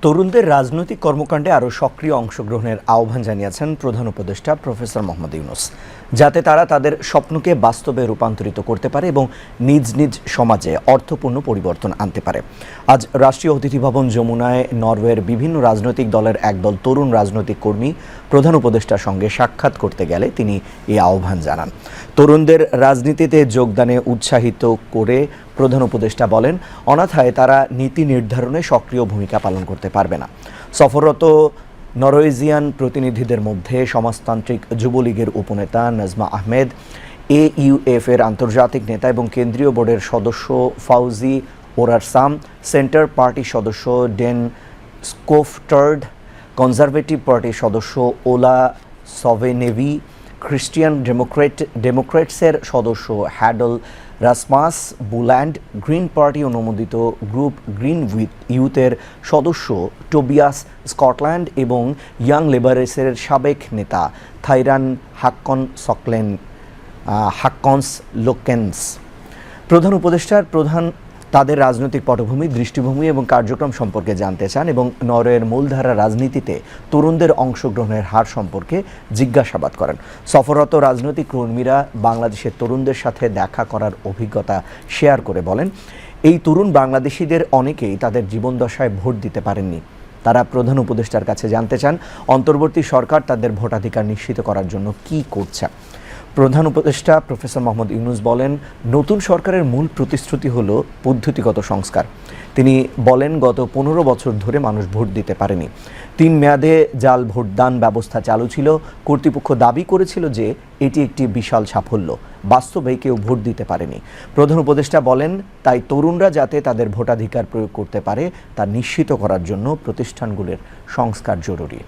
তরুণদের রাজনৈতিক কর্মকাণ্ডে আরও সক্রিয় অংশগ্রহণের আহ্বান জানিয়েছেন প্রধান উপদেষ্টা প্রফেসর মোহাম্মদ ইউনূস, যাতে তারা তাদের স্বপ্নকে বাস্তবে রূপান্তরিত করতে পারে এবং নিজ নিজ সমাজে অর্থপূর্ণ পরিবর্তন আনতে পারে। আজ রাষ্ট্রীয় অতিথি ভবন যমুনায় নরওয়ের বিভিন্ন রাজনৈতিক দলের একদল তরুণ রাজনৈতিক কর্মী প্রধান উপদেষ্টার সঙ্গে সাক্ষাৎ করতে গেলে তিনি এই আহ্বান জানান। তরুণদের রাজনীতিতে যোগদানে উৎসাহিত করে প্রধান উপদেষ্টা বলেন, অনাথায় তারা নীতি নির্ধারণে সক্রিয় ভূমিকা পালন করতে পারবে না। সফররত নরওয়েজিয়ান প্রতিনিধিদের মধ্যে সমাজতান্ত্রিক যুবলীগের উপনেতা নাজমা আহমেদ, AUF এর আন্তর্জাতিক নেতা এবং কেন্দ্রীয় বোর্ডের সদস্য ফাউজি ওরারসাম, সেন্টার পার্টির সদস্য ডেন স্কোফটার্ড, কনজারভেটিভ পার্টির সদস্য ওলা সভেনেভি, খ্রিস্টিয়ান ডেমোক্রেটসের সদস্য হ্যাডল রাসমাস বুল্যান্ড, গ্রিন পার্টি অনুমোদিত গ্রুপ গ্রিন ইউথের সদস্য টোবিয়াস স্কটল্যান্ড এবং ইয়াং লেবারেসের সাবেক নেতা থাইরান হাক্কন্স লোকেন্স। প্রধান উপদেষ্টার তাদের রাজনৈতিক পটভূমি, দৃষ্টিভঙ্গি এবং কার্যক্রম সম্পর্কে জানতে চান এবং নরওয়ের মূলধারা রাজনীতিতে তরুণদের অংশগ্রহণের হার সম্পর্কে জিজ্ঞাসাবাদ করেন। সফররত রাজনৈতিক কর্মীরা বাংলাদেশের তরুণদের সাথে দেখা করার অভিজ্ঞতা শেয়ার করে বলেন, এই তরুণ বাংলাদেশিদের অনেকেই তাদের জীবনদশায় ভোট দিতে পারেননি। তারা প্রধান উপদেষ্টার কাছে জানতে চান অন্তর্বর্তী সরকার তাদের ভোটাধিকার নিশ্চিত করার জন্য কী করছে। প্রধান উপদেষ্টা প্রফেসর মোহাম্মদ ইউনূস বলেন, নতুন সরকারের মূল প্রতিশ্রুতি হল পদ্ধতিগত সংস্কার। তিনি বলেন, গত 15 বছর ধরে মানুষ ভোট দিতে পারেনি। 3 মেয়াদে জাল ভোটদান ব্যবস্থা চালু ছিল। কর্তৃপক্ষ দাবি করেছিল যে এটি একটি বিশাল সাফল্য। বাস্তবে কেউ ভোট দিতে পারেনি। প্রধান উপদেষ্টা বলেন, তাই তরুণরা যাতে তাদের ভোটাধিকার প্রয়োগ করতে পারে তা নিশ্চিত করার জন্য প্রতিষ্ঠানগুলোর সংস্কার জরুরি।